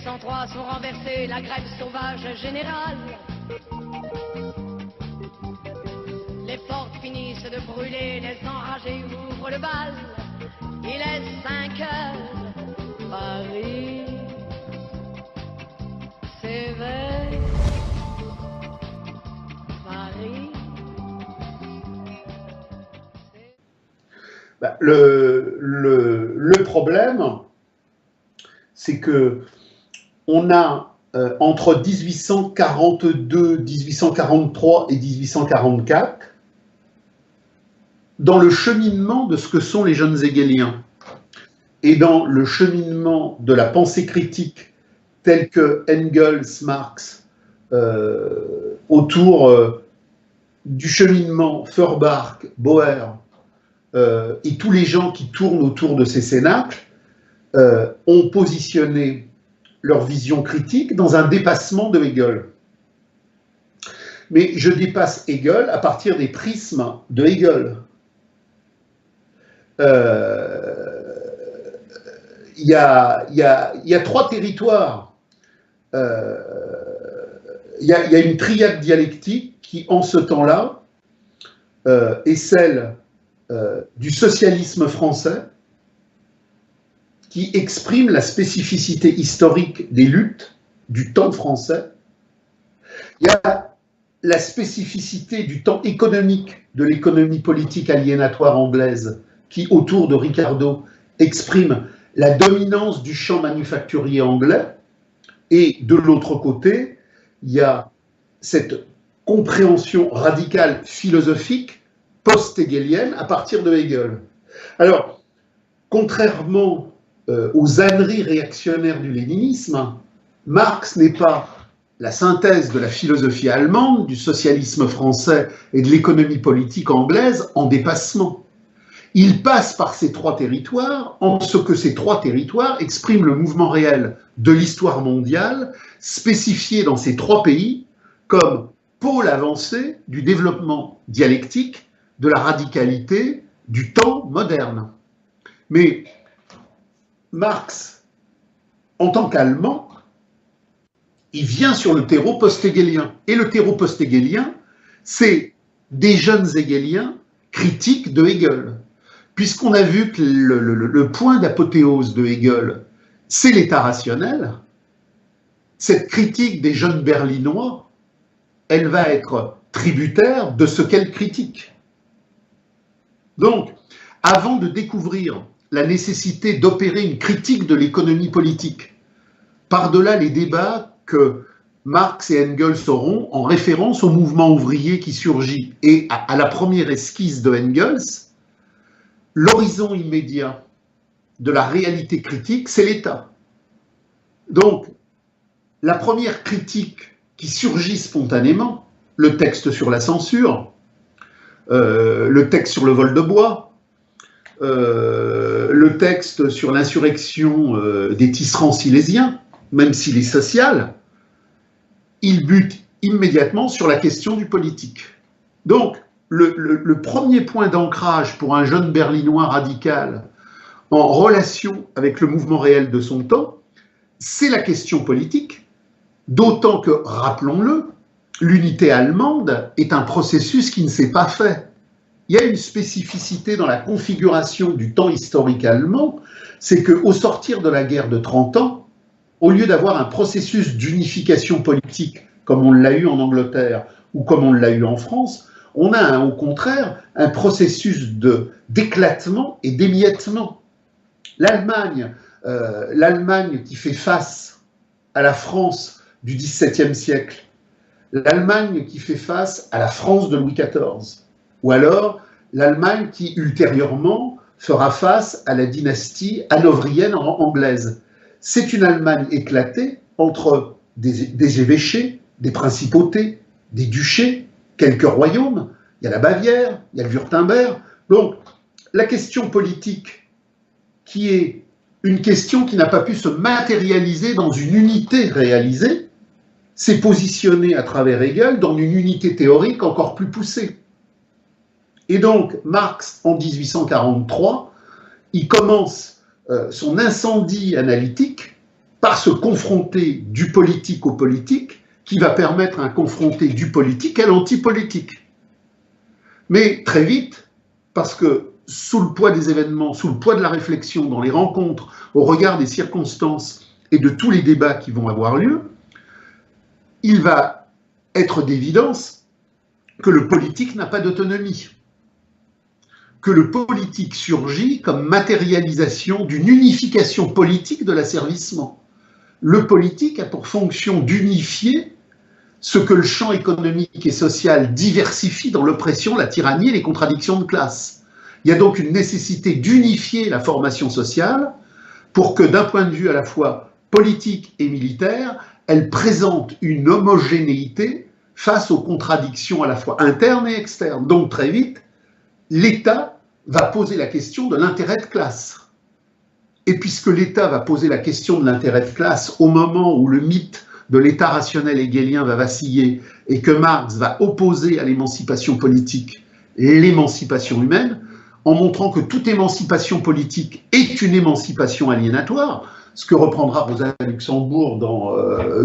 1703 sont renversés, la grève sauvage générale. Les portes finissent de brûler, les enragés ouvrent le bal. Il est 5 heures, Paris s'éveille. Paris. Le problème, c'est que on a entre 1842, 1843 et 1844, dans le cheminement de ce que sont les jeunes hegéliens et dans le cheminement de la pensée critique telle que Engels, Marx, autour du cheminement Feuerbach, Bauer, et tous les gens qui tournent autour de ces cénacles ont positionné leur vision critique dans un dépassement de Hegel. Mais je dépasse Hegel à partir des prismes de Hegel. Il y a 3 territoires. Il y a une triade dialectique qui, en ce temps-là, est celle du socialisme français, qui exprime la spécificité historique des luttes du temps français. Il y a la spécificité du temps économique de l'économie politique aliénatoire anglaise, qui, autour de Ricardo, exprime la dominance du champ manufacturier anglais. Et de l'autre côté, il y a cette compréhension radicale philosophique post-hegelienne à partir de Hegel. Alors, contrairement aux âneries réactionnaires du léninisme, Marx n'est pas la synthèse de la philosophie allemande, du socialisme français et de l'économie politique anglaise en dépassement. Il passe par ces 3 territoires en ce que ces 3 territoires expriment le mouvement réel de l'histoire mondiale, spécifié dans ces 3 pays comme pôle avancé du développement dialectique, de la radicalité, du temps moderne. Mais Marx, en tant qu'Allemand, il vient sur le terreau post-hegélien. Et le terreau post-hegélien, c'est des jeunes hegéliens critiques de Hegel. Puisqu'on a vu que le point d'apothéose de Hegel, c'est l'état rationnel, cette critique des jeunes berlinois, elle va être tributaire de ce qu'elle critique. Donc, avant de découvrir la nécessité d'opérer une critique de l'économie politique, par-delà les débats que Marx et Engels auront en référence au mouvement ouvrier qui surgit et à la première esquisse de Engels, l'horizon immédiat de la réalité critique, c'est l'État. Donc, la première critique qui surgit spontanément, le texte sur la censure, le texte sur le vol de bois, le texte sur l'insurrection des tisserands silésiens, même s'il est social, il bute immédiatement sur la question du politique. Donc, le premier point d'ancrage pour un jeune berlinois radical en relation avec le mouvement réel de son temps, c'est la question politique, d'autant que, rappelons-le, l'unité allemande est un processus qui ne s'est pas fait. Il y a une spécificité dans la configuration du temps historique allemand, c'est qu'au sortir de la guerre de 30 ans, au lieu d'avoir un processus d'unification politique comme on l'a eu en Angleterre ou comme on l'a eu en France, on a au contraire un processus d'éclatement et d'émiettement. L'Allemagne qui fait face à la France du XVIIe siècle, l'Allemagne qui fait face à la France de Louis XIV, ou alors l'Allemagne qui ultérieurement fera face à la dynastie hanovrienne anglaise. C'est une Allemagne éclatée entre des évêchés, des principautés, des duchés, quelques royaumes, il y a la Bavière, il y a le Wurtemberg. Donc, la question politique, qui est une question qui n'a pas pu se matérialiser dans une unité réalisée, s'est positionnée à travers Hegel dans une unité théorique encore plus poussée. Et donc, Marx, en 1843, il commence son incendie analytique par se confronter du politique au politique, qui va permettre un confronté du politique à l'antipolitique. Mais très vite, parce que sous le poids des événements, sous le poids de la réflexion, dans les rencontres, au regard des circonstances et de tous les débats qui vont avoir lieu, il va être d'évidence que le politique n'a pas d'autonomie, que le politique surgit comme matérialisation d'une unification politique de l'asservissement. Le politique a pour fonction d'unifier ce que le champ économique et social diversifie dans l'oppression, la tyrannie et les contradictions de classe. Il y a donc une nécessité d'unifier la formation sociale pour que, d'un point de vue à la fois politique et militaire, elle présente une homogénéité face aux contradictions à la fois internes et externes. Donc très vite, l'État va poser la question de l'intérêt de classe. Et puisque l'État va poser la question de l'intérêt de classe au moment où le mythe de l'État rationnel hegelien va vaciller et que Marx va opposer à l'émancipation politique l'émancipation humaine, en montrant que toute émancipation politique est une émancipation aliénatoire, ce que reprendra Rosa Luxembourg dans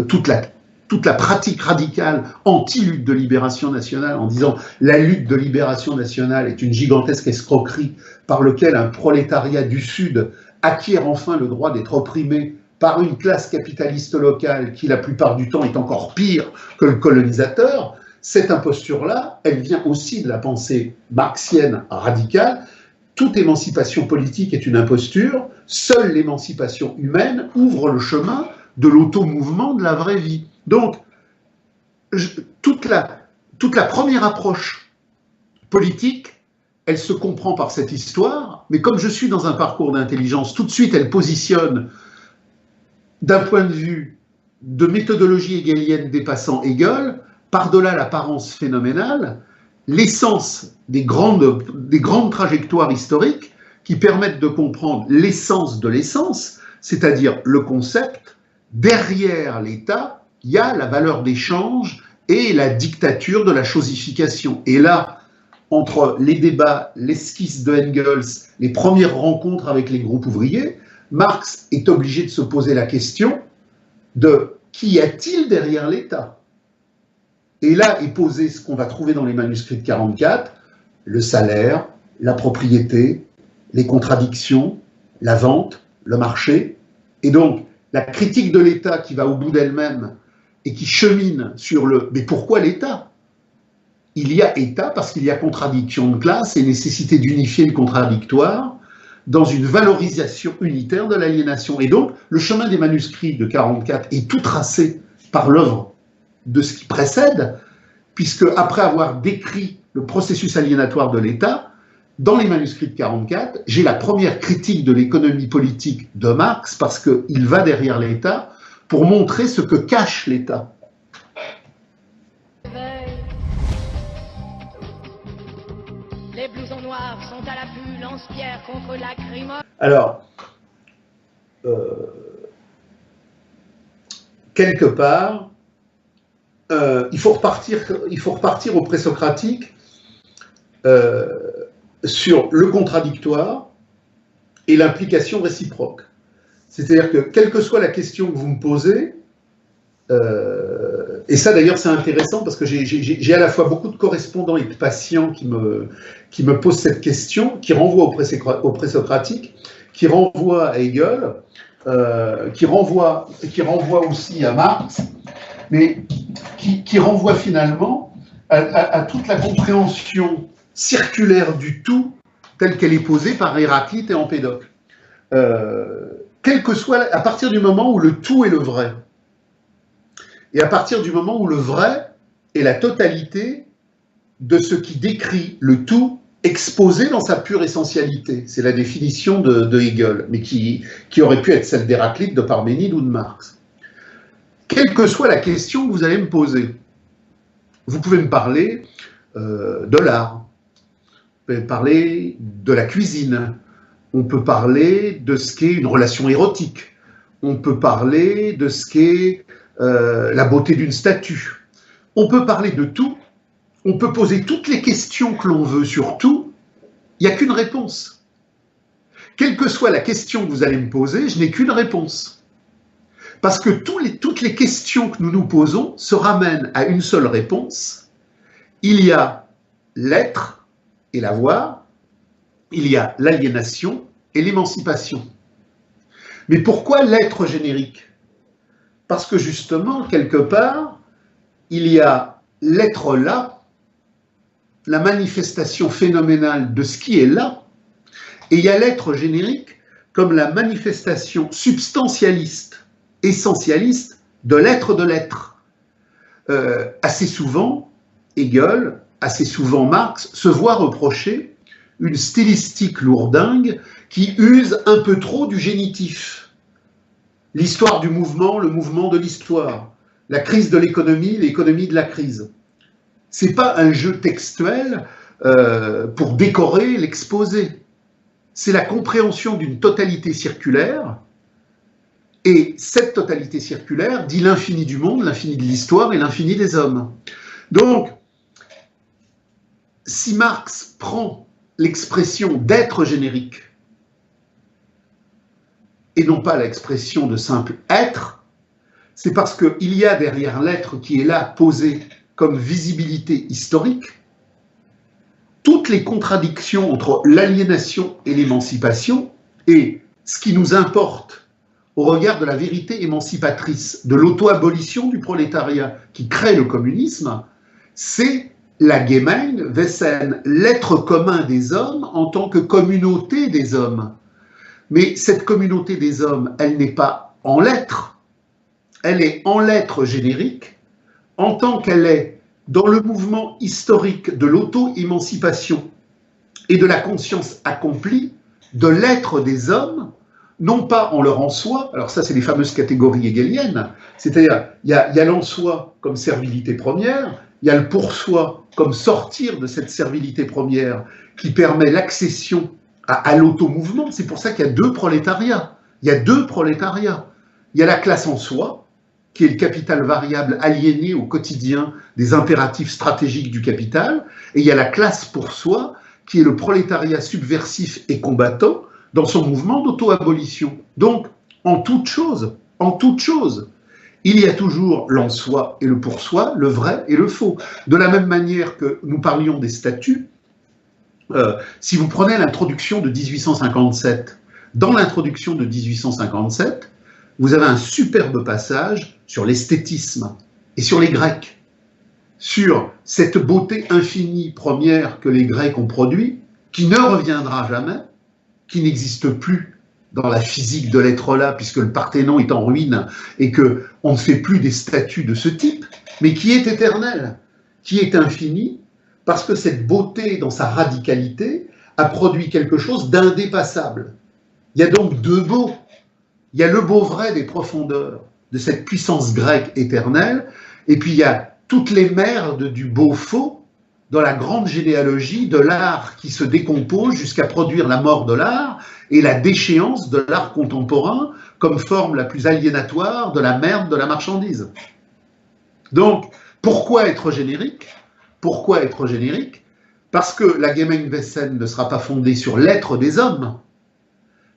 toute la pratique radicale anti-lutte de libération nationale, en disant la lutte de libération nationale est une gigantesque escroquerie par laquelle un prolétariat du Sud acquiert enfin le droit d'être opprimé par une classe capitaliste locale qui, la plupart du temps, est encore pire que le colonisateur. Cette imposture-là, elle vient aussi de la pensée marxienne radicale. Toute émancipation politique est une imposture, seule l'émancipation humaine ouvre le chemin de l'automouvement de la vraie vie. Donc, toute la première approche politique, elle se comprend par cette histoire, mais comme je suis dans un parcours d'intelligence, tout de suite elle positionne, d'un point de vue de méthodologie hegelienne dépassant Hegel, par-delà l'apparence phénoménale, l'essence des grandes trajectoires historiques qui permettent de comprendre l'essence de l'essence, c'est-à-dire le concept, derrière l'État, il y a la valeur d'échange et la dictature de la chosification. Et là, entre les débats, l'esquisse de Engels, les premières rencontres avec les groupes ouvriers, Marx est obligé de se poser la question de qui y a-t-il derrière l'État? Et là est posé ce qu'on va trouver dans les manuscrits de 1944, le salaire, la propriété, les contradictions, la vente, le marché. Et donc, la critique de l'État qui va au bout d'elle-même et qui chemine sur le « mais pourquoi l'État ?» Il y a État parce qu'il y a contradiction de classe et nécessité d'unifier le contradictoire dans une valorisation unitaire de l'aliénation. Et donc, le chemin des manuscrits de 1944 est tout tracé par l'œuvre de ce qui précède, puisque après avoir décrit le processus aliénatoire de l'État, dans les manuscrits de 1944, j'ai la première critique de l'économie politique de Marx, parce qu'il va derrière l'État pour montrer ce que cache l'État. Les blousons noirs sont à l'affût, lance-pierre contre lacrymogène. Alors, quelque part, il faut repartir au présocratique sur le contradictoire et l'implication réciproque. C'est-à-dire que, quelle que soit la question que vous me posez, et ça d'ailleurs c'est intéressant parce que j'ai à la fois beaucoup de correspondants et de patients qui me posent cette question, qui renvoient au présocratique, qui renvoient à Hegel, qui renvoient aussi à Marx, mais qui renvoient finalement à toute la compréhension circulaire du tout telle qu'elle est posée par Héraclite et Empédocle. Quel que soit, à partir du moment où le tout est le vrai, et à partir du moment où le vrai est la totalité de ce qui décrit le tout exposé dans sa pure essentialité. C'est la définition de Hegel, mais qui aurait pu être celle d'Héraclite, de Parménide ou de Marx. Quelle que soit la question que vous allez me poser, vous pouvez me parler de l'art, vous pouvez me parler de la cuisine, on peut parler de ce qu'est une relation érotique, on peut parler de ce qu'est la beauté d'une statue. On peut parler de tout, on peut poser toutes les questions que l'on veut sur tout, il n'y a qu'une réponse. Quelle que soit la question que vous allez me poser, je n'ai qu'une réponse. Parce que toutes les questions que nous nous posons se ramènent à une seule réponse. Il y a l'être et l'avoir, il y a l'aliénation et l'émancipation. Mais pourquoi l'être générique? Parce que justement, quelque part, il y a l'être là, la manifestation phénoménale de ce qui est là, et il y a l'être générique comme la manifestation substantialiste, essentialiste de l'être de l'être. Assez souvent, Hegel, assez souvent Marx, se voit reprocher une stylistique lourdingue qui use un peu trop du génitif. L'histoire du mouvement, le mouvement de l'histoire. La crise de l'économie, l'économie de la crise. Ce n'est pas un jeu textuel pour décorer l'exposé. C'est la compréhension d'une totalité circulaire, et cette totalité circulaire dit l'infini du monde, l'infini de l'histoire et l'infini des hommes. Donc, si Marx prend l'expression d'être générique, et non pas l'expression de simple être, c'est parce qu'il y a derrière l'être qui est là posé comme visibilité historique, toutes les contradictions entre l'aliénation et l'émancipation, et ce qui nous importe au regard de la vérité émancipatrice de l'auto-abolition du prolétariat qui crée le communisme, c'est la Gemeinwesen, l'être commun des hommes en tant que communauté des hommes. Mais cette communauté des hommes, elle n'est pas en l'être, elle est en l'être générique, en tant qu'elle est dans le mouvement historique de l'auto-émancipation et de la conscience accomplie de l'être des hommes, non pas en leur en soi, alors ça c'est les fameuses catégories hegeliennes, c'est-à-dire il y a l'en soi comme servilité première, il y a le pour soi comme sortir de cette servilité première qui permet l'accession à l'auto-mouvement. C'est pour ça qu'il y a deux prolétariats. Il y a deux prolétariats. Il y a la classe en soi, qui est le capital variable aliéné au quotidien des impératifs stratégiques du capital, et il y a la classe pour soi, qui est le prolétariat subversif et combattant dans son mouvement d'auto-abolition. Donc, en toute chose, il y a toujours l'en soi et le pour soi, le vrai et le faux. De la même manière que nous parlions des statuts, si vous prenez l'introduction de 1857, dans l'introduction de 1857, vous avez un superbe passage sur l'esthétisme et sur les Grecs, sur cette beauté infinie première que les Grecs ont produit, qui ne reviendra jamais, qui n'existe plus dans la physique de l'être là, puisque le Parthénon est en ruine et qu'on ne fait plus des statues de ce type, mais qui est éternelle, qui est infinie, parce que cette beauté dans sa radicalité a produit quelque chose d'indépassable. Il y a donc deux beaux. Il y a le beau vrai des profondeurs de cette puissance grecque éternelle, et puis il y a toutes les merdes du beau faux dans la grande généalogie de l'art qui se décompose jusqu'à produire la mort de l'art et la déchéance de l'art contemporain comme forme la plus aliénatoire de la merde de la marchandise. Donc, pourquoi être générique? Pourquoi être générique? Parce que la Gemeinwesen ne sera pas fondée sur l'être des hommes,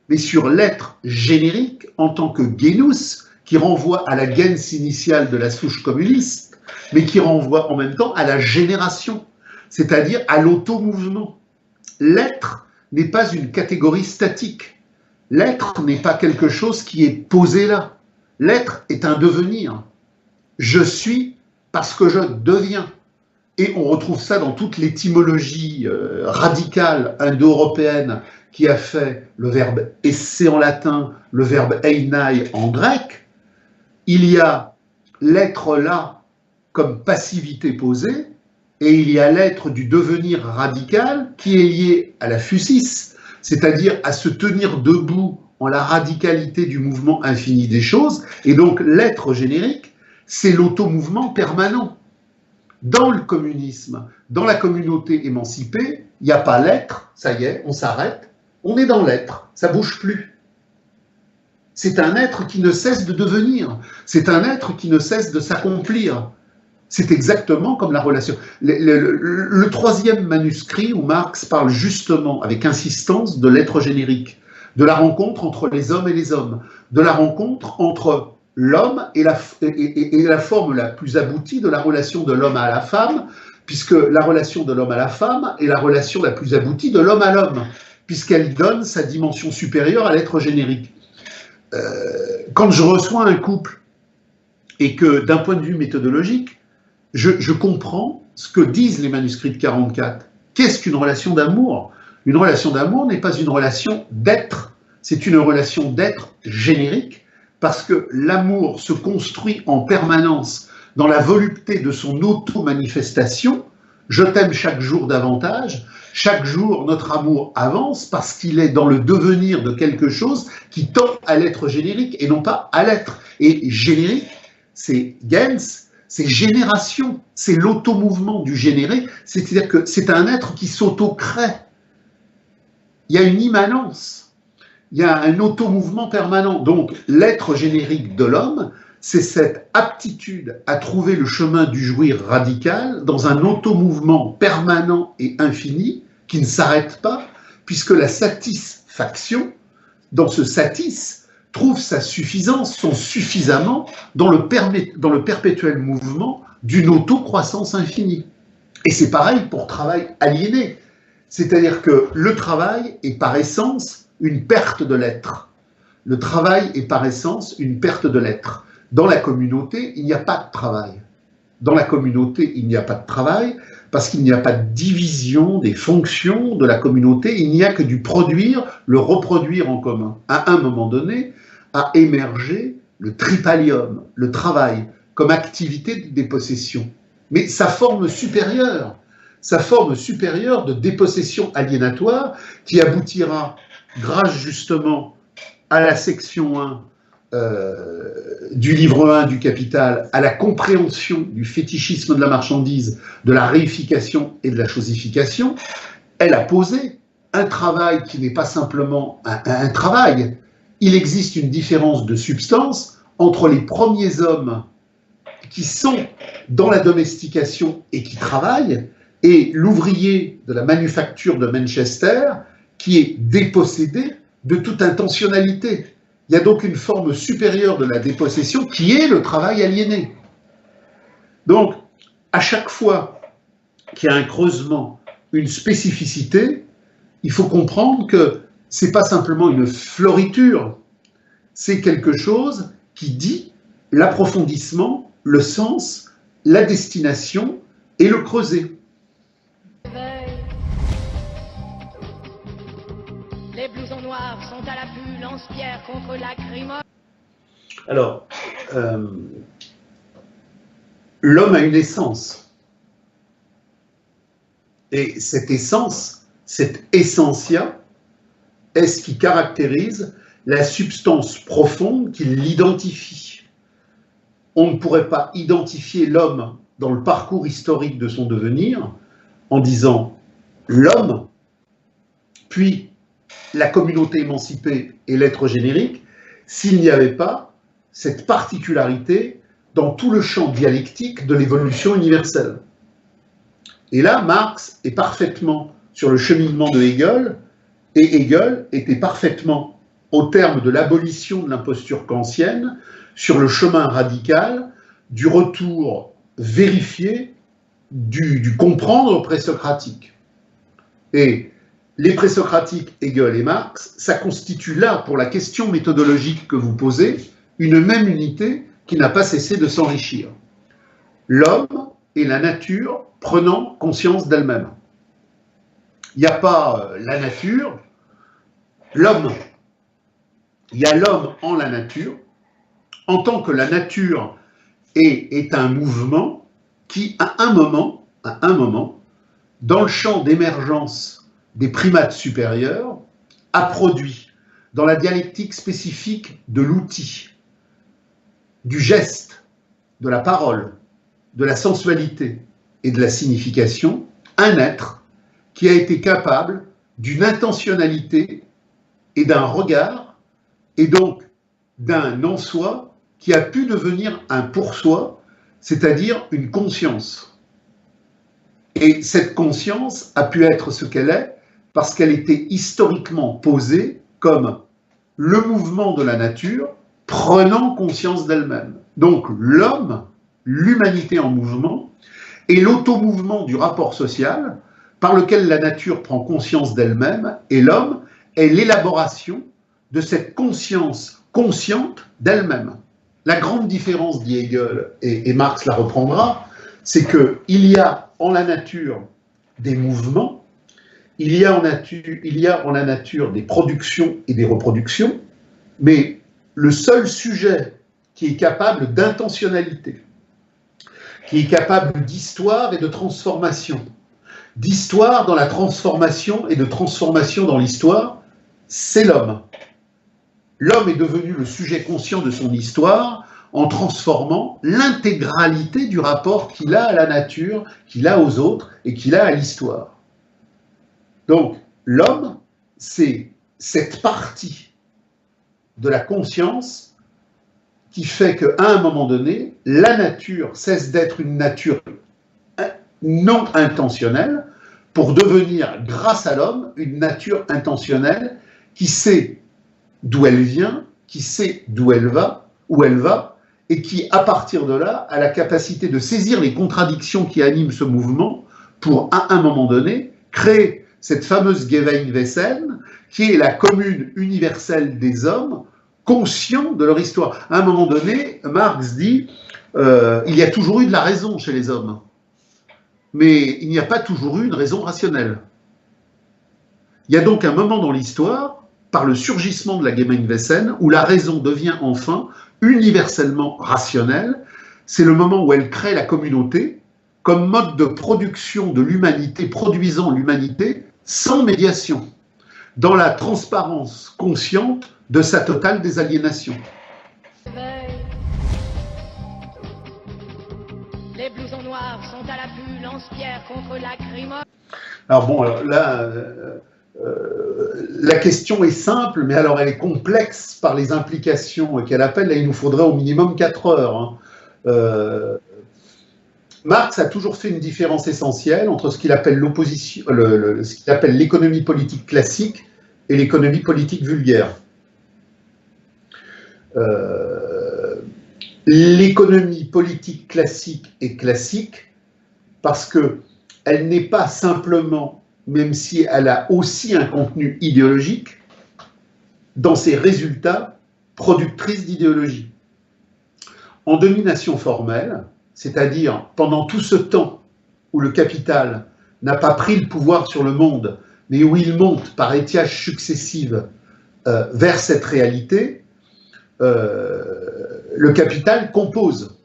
mais sur l'être générique en tant que genus, qui renvoie à la gens initiale de la souche communiste, mais qui renvoie en même temps à la génération, c'est-à-dire à l'auto-mouvement. L'être n'est pas une catégorie statique. L'être n'est pas quelque chose qui est posé là. L'être est un devenir. Je suis parce que je deviens. Et on retrouve ça dans toute l'étymologie radicale indo-européenne qui a fait le verbe esse en latin, le verbe einai en grec. Il y a l'être là comme passivité posée, et il y a l'être du devenir radical qui est lié à la physis, c'est-à-dire à se tenir debout en la radicalité du mouvement infini des choses, et donc l'être générique, c'est l'automouvement permanent. Dans le communisme, dans la communauté émancipée, il n'y a pas l'être, ça y est, on s'arrête, on est dans l'être, ça ne bouge plus. C'est un être qui ne cesse de devenir, c'est un être qui ne cesse de s'accomplir. C'est exactement comme la relation. Le troisième manuscrit où Marx parle justement, avec insistance, de l'être générique, de la rencontre entre les hommes et les hommes, de la rencontre entre l'homme est la forme la plus aboutie de la relation de l'homme à la femme, puisque la relation de l'homme à la femme est la relation la plus aboutie de l'homme à l'homme, puisqu'elle donne sa dimension supérieure à l'être générique. Quand je reçois un couple, et que d'un point de vue méthodologique, je comprends ce que disent les manuscrits de 44. Qu'est-ce qu'une relation d'amour? Une relation d'amour n'est pas une relation d'être, c'est une relation d'être générique, parce que l'amour se construit en permanence dans la volupté de son auto-manifestation. Je t'aime chaque jour davantage. Chaque jour, notre amour avance parce qu'il est dans le devenir de quelque chose qui tend à l'être générique et non pas à l'être. Et générique, c'est gens, c'est génération, c'est l'automouvement du généré, c'est-à-dire que c'est un être qui s'auto-crée. Il y a une immanence, il y a un automouvement permanent. Donc l'être générique de l'homme, c'est cette aptitude à trouver le chemin du jouir radical dans un automouvement permanent et infini qui ne s'arrête pas, puisque la satisfaction, dans ce satis, trouve sa suffisance, son suffisamment dans le perpétuel mouvement d'une autocroissance infinie. Et c'est pareil pour travail aliéné. C'est-à-dire que le travail est par essence une perte de l'être. Le travail est par essence une perte de l'être. Dans la communauté, il n'y a pas de travail. Dans la communauté, il n'y a pas de travail parce qu'il n'y a pas de division des fonctions de la communauté, il n'y a que du produire, le reproduire en commun. À un moment donné, a émergé le tripalium, le travail, comme activité de dépossession. Mais sa forme supérieure de dépossession aliénatoire qui aboutira, grâce justement à la section 1 du livre 1 du Capital, à la compréhension du fétichisme de la marchandise, de la réification et de la chosification, elle a posé un travail qui n'est pas simplement un travail. Il existe une différence de substance entre les premiers hommes qui sont dans la domestication et qui travaillent, et l'ouvrier de la manufacture de Manchester qui est dépossédé de toute intentionnalité. Il y a donc une forme supérieure de la dépossession qui est le travail aliéné. Donc, à chaque fois qu'il y a un creusement, une spécificité, il faut comprendre que ce n'est pas simplement une floriture, c'est quelque chose qui dit l'approfondissement, le sens, la destination et le creuset. Les blousons noirs sont à l'affût, lance-pierre contre lacrymogène. Alors, l'homme a une essence. Et cette essence, cette essentia, est ce qui caractérise la substance profonde qui l'identifie. On ne pourrait pas identifier l'homme dans le parcours historique de son devenir en disant l'homme, puis la communauté émancipée et l'être générique, s'il n'y avait pas cette particularité dans tout le champ dialectique de l'évolution universelle. Et là, Marx est parfaitement sur le cheminement de Hegel, et Hegel était parfaitement, au terme de l'abolition de l'imposture kantienne, sur le chemin radical du retour vérifié du comprendre présocratique. Et les présocratiques, Hegel et Marx, ça constitue là, pour la question méthodologique que vous posez, une même unité qui n'a pas cessé de s'enrichir. L'homme et la nature prenant conscience d'elle-même. Il n'y a pas la nature, l'homme. Il y a l'homme en la nature, en tant que la nature est un mouvement qui, à un moment, dans le champ d'émergence des primates supérieurs, a produit, dans la dialectique spécifique de l'outil, du geste, de la parole, de la sensualité et de la signification, un être qui a été capable d'une intentionnalité et d'un regard, et donc d'un en-soi qui a pu devenir un pour-soi, c'est-à-dire une conscience. Et cette conscience a pu être ce qu'elle est parce qu'elle était historiquement posée comme le mouvement de la nature prenant conscience d'elle-même. Donc l'homme, l'humanité en mouvement, est l'automouvement du rapport social par lequel la nature prend conscience d'elle-même et l'homme est l'élaboration de cette conscience consciente d'elle-même. La grande différence, dit Hegel, et Marx la reprendra, c'est qu'il y a en la nature des mouvements, il y a en la nature des productions et des reproductions, mais le seul sujet qui est capable d'intentionnalité, qui est capable d'histoire et de transformation, d'histoire dans la transformation et de transformation dans l'histoire, c'est l'homme. L'homme est devenu le sujet conscient de son histoire en transformant l'intégralité du rapport qu'il a à la nature, qu'il a aux autres et qu'il a à l'histoire. Donc, l'homme, c'est cette partie de la conscience qui fait qu'à un moment donné, la nature cesse d'être une nature non intentionnelle pour devenir, grâce à l'homme, une nature intentionnelle qui sait d'où elle vient, qui sait d'où elle va, où elle va, et qui, à partir de là, a la capacité de saisir les contradictions qui animent ce mouvement pour, à un moment donné, créer cette fameuse Gemeinwesen, qui est la commune universelle des hommes, conscients de leur histoire. À un moment donné, Marx dit il y a toujours eu de la raison chez les hommes, mais il n'y a pas toujours eu une raison rationnelle. Il y a donc un moment dans l'histoire, par le surgissement de la Gemeinwesen, où la raison devient enfin universellement rationnelle. C'est le moment où elle crée la communauté comme mode de production de l'humanité, produisant l'humanité sans médiation, dans la transparence consciente de sa totale désaliénation. Les blousons noirs sont à l'affût, lance-pierre contre lacrymo. Alors bon, alors là, la question est simple, mais alors elle est complexe par les implications qu'elle appelle. Là, il nous faudrait au minimum 4 heures. Marx a toujours fait une différence essentielle entre ce qu'il appelle l'opposition, ce qu'il appelle l'économie politique classique et l'économie politique vulgaire. L'économie politique classique est classique parce qu'elle n'est pas simplement, même si elle a aussi un contenu idéologique, dans ses résultats productrice d'idéologie. En domination formelle, c'est-à-dire pendant tout ce temps où le capital n'a pas pris le pouvoir sur le monde, mais où il monte par étiages successifs vers cette réalité, le capital compose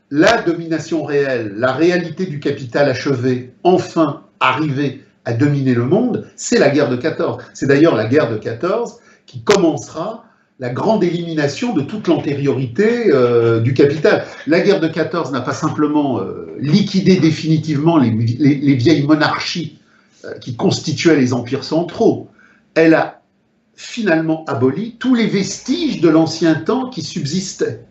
la domination réelle, la réalité du capital achevé, enfin arrivé à dominer le monde, c'est la guerre de 14. C'est d'ailleurs la guerre de 14 qui commencera la grande élimination de toute l'antériorité du capital. La guerre de 14 n'a pas simplement liquidé définitivement les vieilles monarchies qui constituaient les empires centraux. Elle a finalement aboli tous les vestiges de l'ancien temps qui subsistaient.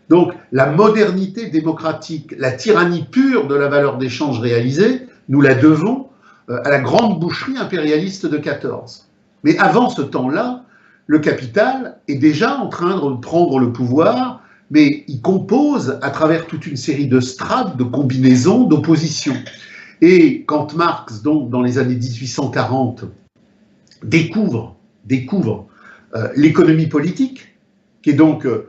Donc la modernité démocratique, la tyrannie pure de la valeur d'échange réalisée, nous la devons à la grande boucherie impérialiste de 14. Mais avant ce temps-là, le capital est déjà en train de prendre le pouvoir, mais il compose à travers toute une série de strates, de combinaisons, d'oppositions. Et quand Marx, donc, dans les années 1840, découvre l'économie politique, qui est donc le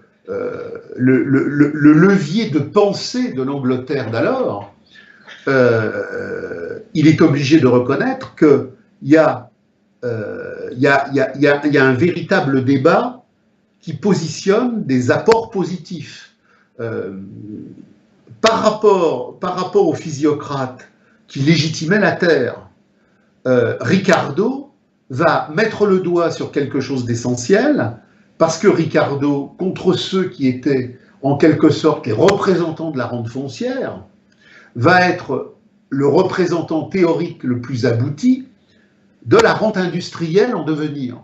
levier de pensée de l'Angleterre d'alors, il est obligé de reconnaître qu'il y a un véritable débat qui positionne des apports positifs. Par rapport aux physiocrates qui légitimaient la terre, Ricardo va mettre le doigt sur quelque chose d'essentiel, parce que Ricardo, contre ceux qui étaient en quelque sorte les représentants de la rente foncière, va être le représentant théorique le plus abouti de la rente industrielle en devenir.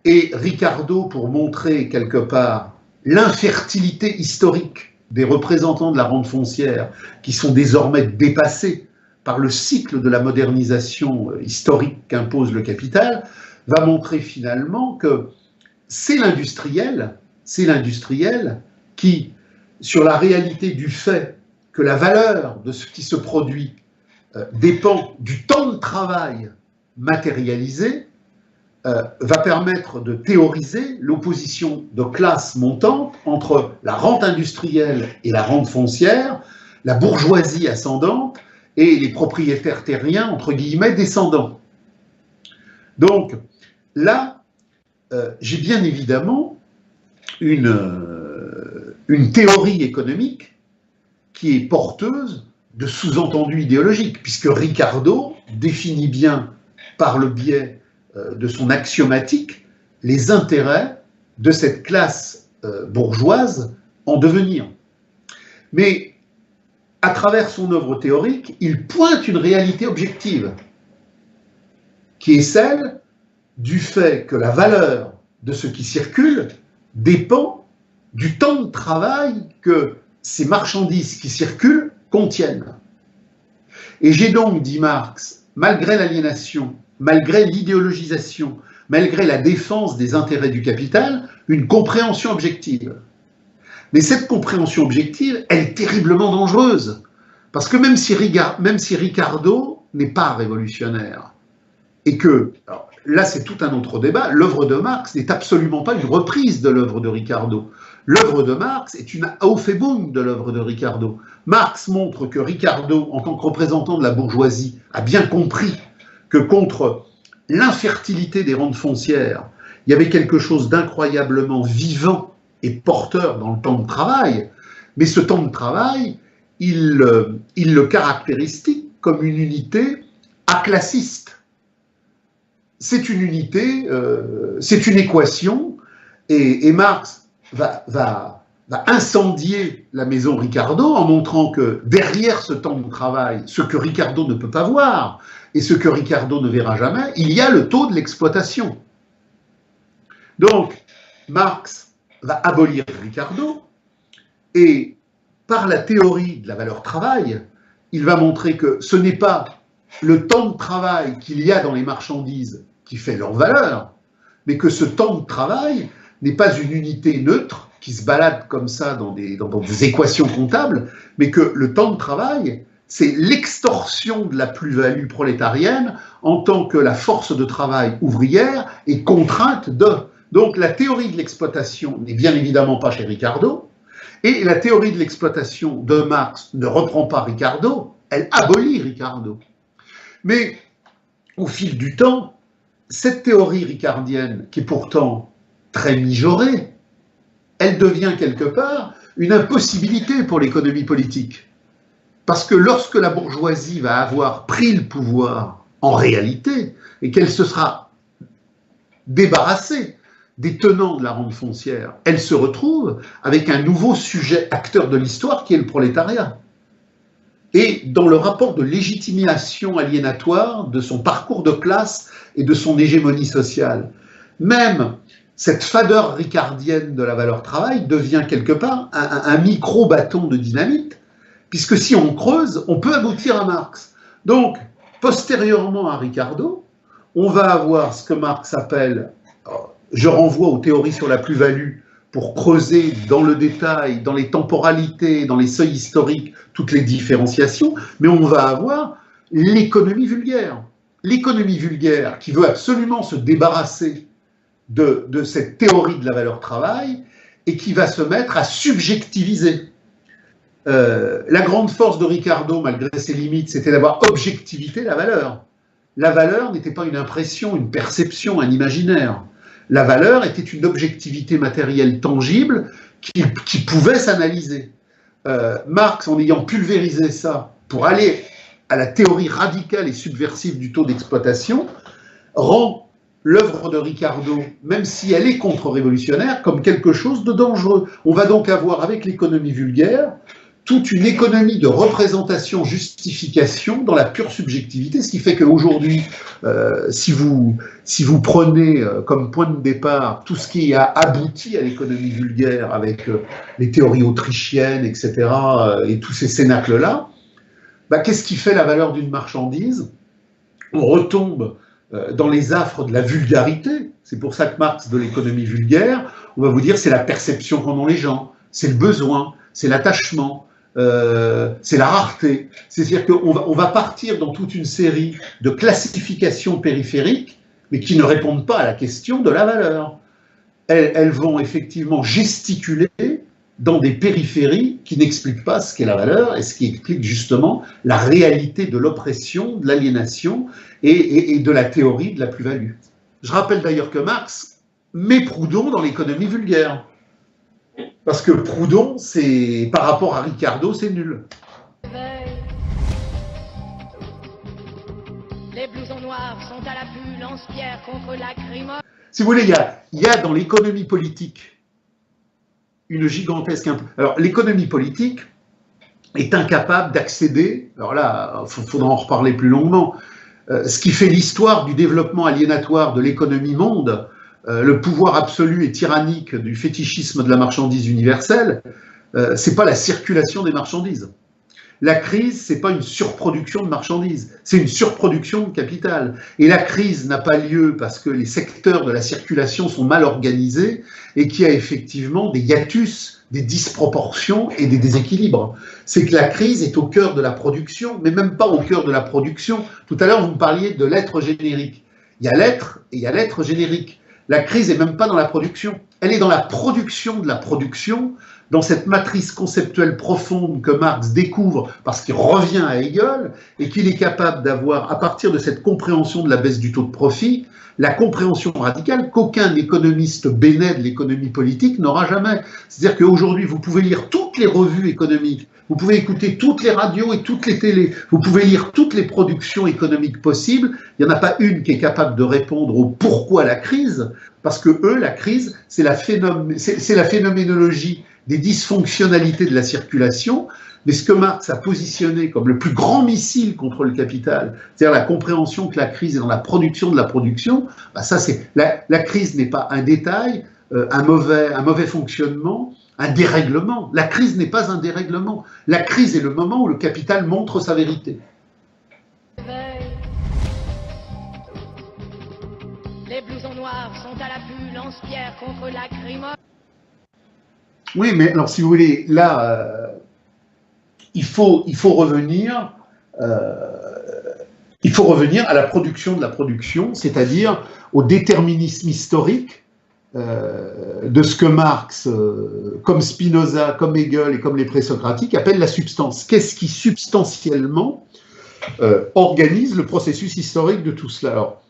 Et Ricardo, pour montrer quelque part l'infertilité historique des représentants de la rente foncière, qui sont désormais dépassés par le cycle de la modernisation historique qu'impose le capital, va montrer finalement que c'est l'industriel qui, sur la réalité du fait que la valeur de ce qui se produit dépend du temps de travail matérialisé, va permettre de théoriser l'opposition de classe montante entre la rente industrielle et la rente foncière, la bourgeoisie ascendante et les propriétaires terriens, entre guillemets, descendants. Donc, là, j'ai bien évidemment une théorie économique qui est porteuse de sous-entendus idéologiques, puisque Ricardo définit bien, par le biais de son axiomatique, les intérêts de cette classe bourgeoise en devenir. Mais, à travers son œuvre théorique, il pointe une réalité objective, qui est celle du fait que la valeur de ce qui circule dépend du temps de travail que ces marchandises qui circulent contiennent. Et j'ai donc, dit Marx, malgré l'aliénation, malgré l'idéologisation, malgré la défense des intérêts du capital, une compréhension objective. Mais cette compréhension objective, elle est terriblement dangereuse. Parce que même si Ricardo n'est pas révolutionnaire, et que, alors, là c'est tout un autre débat, l'œuvre de Marx n'est absolument pas une reprise de l'œuvre de Ricardo. L'œuvre de Marx est une Aufhebung de l'œuvre de Ricardo. Marx montre que Ricardo, en tant que représentant de la bourgeoisie, a bien compris que contre l'infertilité des rentes foncières, il y avait quelque chose d'incroyablement vivant et porteur dans le temps de travail, mais ce temps de travail, il le caractérise comme une unité aclassiste. C'est une unité, c'est une équation, et Marx va incendier la maison Ricardo en montrant que derrière ce temps de travail, ce que Ricardo ne peut pas voir et ce que Ricardo ne verra jamais, il y a le taux de l'exploitation. Donc, Marx va abolir Ricardo et par la théorie de la valeur travail, il va montrer que ce n'est pas le temps de travail qu'il y a dans les marchandises qui fait leur valeur, mais que ce temps de travail n'est pas une unité neutre qui se balade comme ça dans des équations comptables, mais que le temps de travail, c'est l'extorsion de la plus-value prolétarienne en tant que la force de travail ouvrière est contrainte de. Donc la théorie de l'exploitation n'est bien évidemment pas chez Ricardo, et la théorie de l'exploitation de Marx ne reprend pas Ricardo, elle abolit Ricardo. Mais au fil du temps, cette théorie ricardienne, qui est pourtant très mijaurée, elle devient quelque part une impossibilité pour l'économie politique. Parce que lorsque la bourgeoisie va avoir pris le pouvoir en réalité, et qu'elle se sera débarrassée des tenants de la rente foncière, elle se retrouve avec un nouveau sujet acteur de l'histoire qui est le prolétariat. Et dans le rapport de légitimation aliénatoire de son parcours de classe et de son hégémonie sociale, même cette fadeur ricardienne de la valeur travail devient quelque part un micro-bâton de dynamite, puisque si on creuse, on peut aboutir à Marx. Donc, postérieurement à Ricardo, on va avoir ce que Marx appelle, je renvoie aux théories sur la plus-value, pour creuser dans le détail, dans les temporalités, dans les seuils historiques, toutes les différenciations, mais on va avoir l'économie vulgaire. L'économie vulgaire qui veut absolument se débarrasser de cette théorie de la valeur travail et qui va se mettre à subjectiviser. La grande force de Ricardo, malgré ses limites, c'était d'avoir objectivité la valeur. La valeur n'était pas une impression, une perception, un imaginaire. La valeur était une objectivité matérielle tangible qui pouvait s'analyser. Marx, en ayant pulvérisé ça pour aller à la théorie radicale et subversive du taux d'exploitation, rend l'œuvre de Ricardo, même si elle est contre-révolutionnaire, comme quelque chose de dangereux. On va donc avoir avec l'économie vulgaire toute une économie de représentation-justification dans la pure subjectivité, ce qui fait qu'aujourd'hui, si vous prenez comme point de départ tout ce qui a abouti à l'économie vulgaire avec les théories autrichiennes, etc., et tous ces cénacles-là, qu'est-ce qui fait la valeur d'une marchandise? On retombe dans les affres de la vulgarité. C'est pour ça que Marx, de l'économie vulgaire, on va vous dire c'est la perception qu'en ont les gens, c'est le besoin, c'est l'attachement, c'est la rareté. C'est-à-dire qu'on va partir dans toute une série de classifications périphériques, mais qui ne répondent pas à la question de la valeur. Elles vont effectivement gesticuler dans des périphéries qui n'expliquent pas ce qu'est la valeur et ce qui explique justement la réalité de l'oppression, de l'aliénation et de la théorie de la plus-value. Je rappelle d'ailleurs que Marx met Proudhon dans l'économie vulgaire. Parce que Proudhon, par rapport à Ricardo, c'est nul. Les blousons noirs sont à l'affût, lance-pierre contre lacrymogène. Si vous voulez, il y a dans l'économie politique une gigantesque... Alors, l'économie politique est incapable d'accéder, alors là, il faudra en reparler plus longuement, ce qui fait l'histoire du développement aliénatoire de l'économie monde, le pouvoir absolu et tyrannique du fétichisme de la marchandise universelle, c'est pas la circulation des marchandises. La crise, c'est pas une surproduction de marchandises, c'est une surproduction de capital. Et la crise n'a pas lieu parce que les secteurs de la circulation sont mal organisés et qu'il y a effectivement des hiatus, des disproportions et des déséquilibres. C'est que la crise est au cœur de la production, mais même pas au cœur de la production. Tout à l'heure, vous me parliez de l'être générique. Il y a l'être et il y a l'être générique. La crise n'est même pas dans la production. Elle est dans la production de la production, dans cette matrice conceptuelle profonde que Marx découvre parce qu'il revient à Hegel et qu'il est capable d'avoir, à partir de cette compréhension de la baisse du taux de profit, la compréhension radicale qu'aucun économiste bénet de l'économie politique n'aura jamais. C'est-à-dire qu'aujourd'hui, vous pouvez lire toutes les revues économiques, vous pouvez écouter toutes les radios et toutes les télés, vous pouvez lire toutes les productions économiques possibles, il n'y en a pas une qui est capable de répondre au pourquoi la crise, parce que eux, la crise, c'est la phénoménologie des dysfonctionnalités de la circulation, mais ce que Marx a positionné comme le plus grand missile contre le capital, c'est-à-dire la compréhension que la crise est dans la production de la production, bah ça c'est la crise n'est pas un détail, un mauvais fonctionnement, un dérèglement. La crise n'est pas un dérèglement. La crise est le moment où le capital montre sa vérité. Les blousons noirs sont à l'affût, lance-pierre contre lacrymogène. Oui, mais alors si vous voulez, là, il faut revenir à la production de la production, c'est-à-dire au déterminisme historique de ce que Marx, comme Spinoza, comme Hegel et comme les présocratiques appellent la substance. Qu'est-ce qui substantiellement organise le processus historique de tout cela? Alors,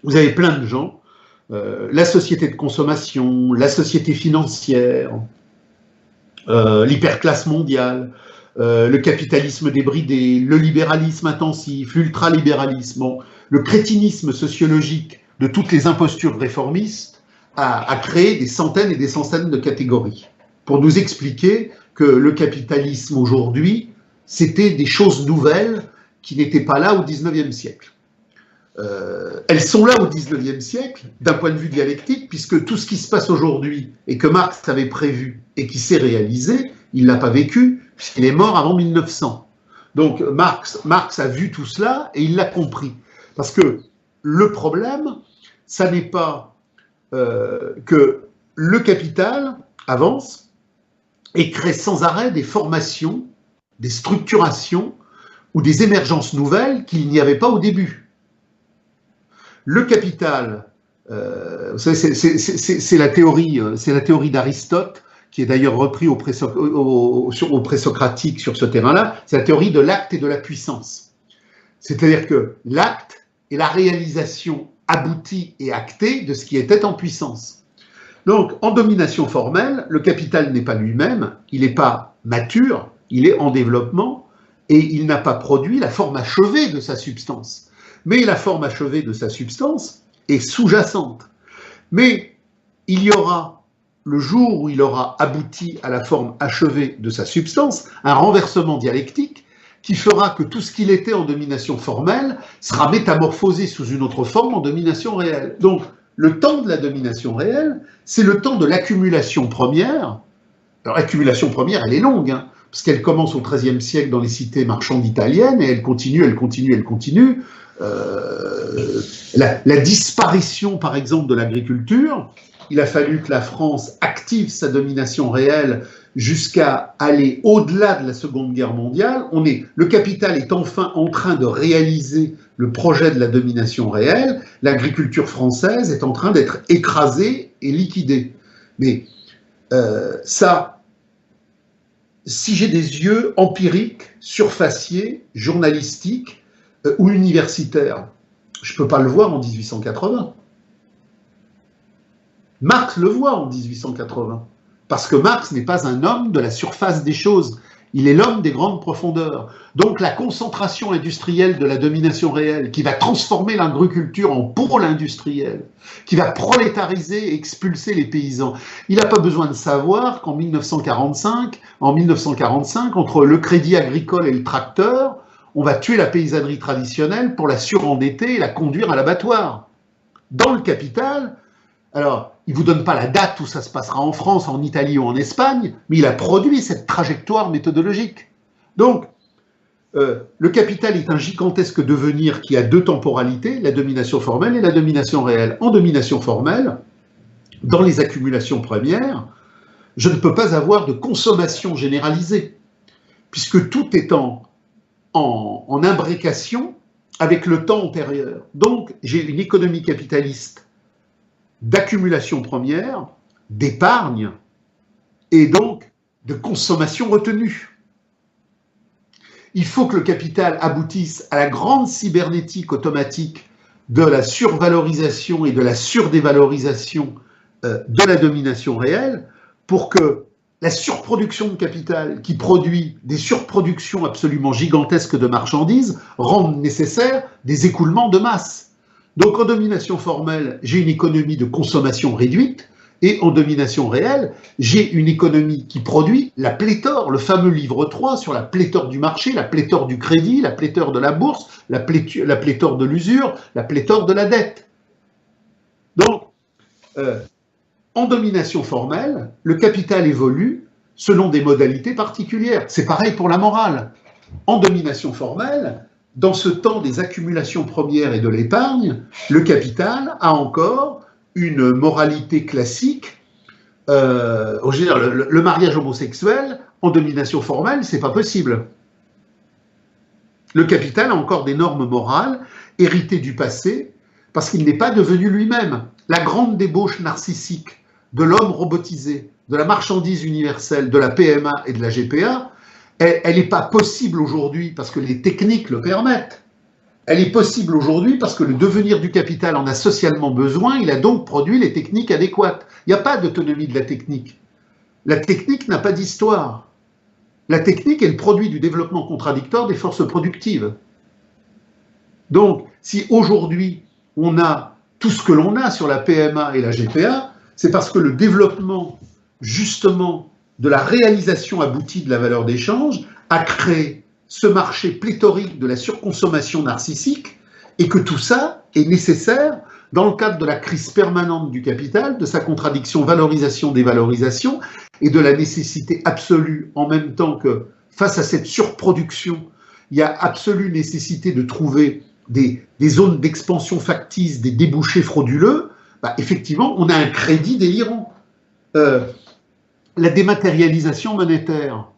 vous avez plein de gens, la société de consommation, la société financière, l'hyperclasse mondiale, le capitalisme débridé, le libéralisme intensif, l'ultralibéralisme, le crétinisme sociologique de toutes les impostures réformistes a créé des centaines et des centaines de catégories pour nous expliquer que le capitalisme aujourd'hui, c'était des choses nouvelles qui n'étaient pas là au XIXe siècle. Elles sont là au XIXe siècle, d'un point de vue dialectique, puisque tout ce qui se passe aujourd'hui et que Marx avait prévu et qui s'est réalisé, il ne l'a pas vécu, puisqu'il est mort avant 1900. Donc Marx a vu tout cela et il l'a compris. Parce que le problème, ça n'est pas que le capital avance et crée sans arrêt des formations, des structurations ou des émergences nouvelles qu'il n'y avait pas au début. Le capital, vous savez, c'est la théorie d'Aristote, qui est d'ailleurs repris au présocratique sur ce terrain-là, c'est la théorie de l'acte et de la puissance. C'est-à-dire que l'acte est la réalisation aboutie et actée de ce qui était en puissance. Donc, en domination formelle, le capital n'est pas lui-même, il n'est pas mature, il est en développement, et il n'a pas produit la forme achevée de sa substance. Mais la forme achevée de sa substance est sous-jacente. Mais il y aura, le jour où il aura abouti à la forme achevée de sa substance, un renversement dialectique qui fera que tout ce qu'il était en domination formelle sera métamorphosé sous une autre forme en domination réelle. Donc, le temps de la domination réelle, c'est le temps de l'accumulation première. Alors, l'accumulation première, elle est longue, hein, parce qu'elle commence au XIIIe siècle dans les cités marchandes italiennes, et elle continue, elle continue, elle continue. La disparition, par exemple, de l'agriculture, il a fallu que la France active sa domination réelle jusqu'à aller au-delà de la Seconde Guerre mondiale. Le capital est enfin en train de réaliser le projet de la domination réelle. L'agriculture française est en train d'être écrasée et liquidée. Mais ça, si j'ai des yeux empiriques, surfaciers, journalistiques ou universitaires, je ne peux pas le voir en 1880. Marx le voit en 1880, parce que Marx n'est pas un homme de la surface des choses, il est l'homme des grandes profondeurs. Donc la concentration industrielle de la domination réelle, qui va transformer l'agriculture en pôle industriel, qui va prolétariser et expulser les paysans. Il n'a pas besoin de savoir qu'en 1945, entre le crédit agricole et le tracteur, on va tuer la paysannerie traditionnelle pour la surendetter et la conduire à l'abattoir. Dans le capital, alors, il ne vous donne pas la date où ça se passera en France, en Italie ou en Espagne, mais il a produit cette trajectoire méthodologique. Donc, le capital est un gigantesque devenir qui a deux temporalités, la domination formelle et la domination réelle. En domination formelle, dans les accumulations premières, je ne peux pas avoir de consommation généralisée, puisque tout est en imbrication avec le temps antérieur. Donc, j'ai une économie capitaliste d'accumulation première, d'épargne et donc de consommation retenue. Il faut que le capital aboutisse à la grande cybernétique automatique de la survalorisation et de la surdévalorisation de la domination réelle pour que la surproduction de capital qui produit des surproductions absolument gigantesques de marchandises rende nécessaire des écoulements de masse. Donc en domination formelle, j'ai une économie de consommation réduite, et en domination réelle, j'ai une économie qui produit la pléthore, le fameux livre 3 sur la pléthore du marché, la pléthore du crédit, la pléthore de la bourse, la pléthore de l'usure, la pléthore de la dette. Donc, en domination formelle, le capital évolue selon des modalités particulières. C'est pareil pour la morale. En domination formelle, dans ce temps des accumulations premières et de l'épargne, le capital a encore une moralité classique. Le mariage homosexuel, en domination formelle, c'est pas possible. Le capital a encore des normes morales héritées du passé, parce qu'il n'est pas devenu lui-même. La grande débauche narcissique de l'homme robotisé, de la marchandise universelle, de la PMA et de la GPA, elle n'est pas possible aujourd'hui parce que les techniques le permettent. Elle est possible aujourd'hui parce que le devenir du capital en a socialement besoin, il a donc produit les techniques adéquates. Il n'y a pas d'autonomie de la technique. La technique n'a pas d'histoire. La technique est le produit du développement contradictoire des forces productives. Donc, si aujourd'hui on a tout ce que l'on a sur la PMA et la GPA, c'est parce que le développement, justement, de la réalisation aboutie de la valeur d'échange a créé ce marché pléthorique de la surconsommation narcissique et que tout ça est nécessaire dans le cadre de la crise permanente du capital, de sa contradiction valorisation-dévalorisation et de la nécessité absolue en même temps que face à cette surproduction, il y a absolue nécessité de trouver des zones d'expansion factice, des débouchés frauduleux. Effectivement, on a un crédit délirant. La dématérialisation monétaire.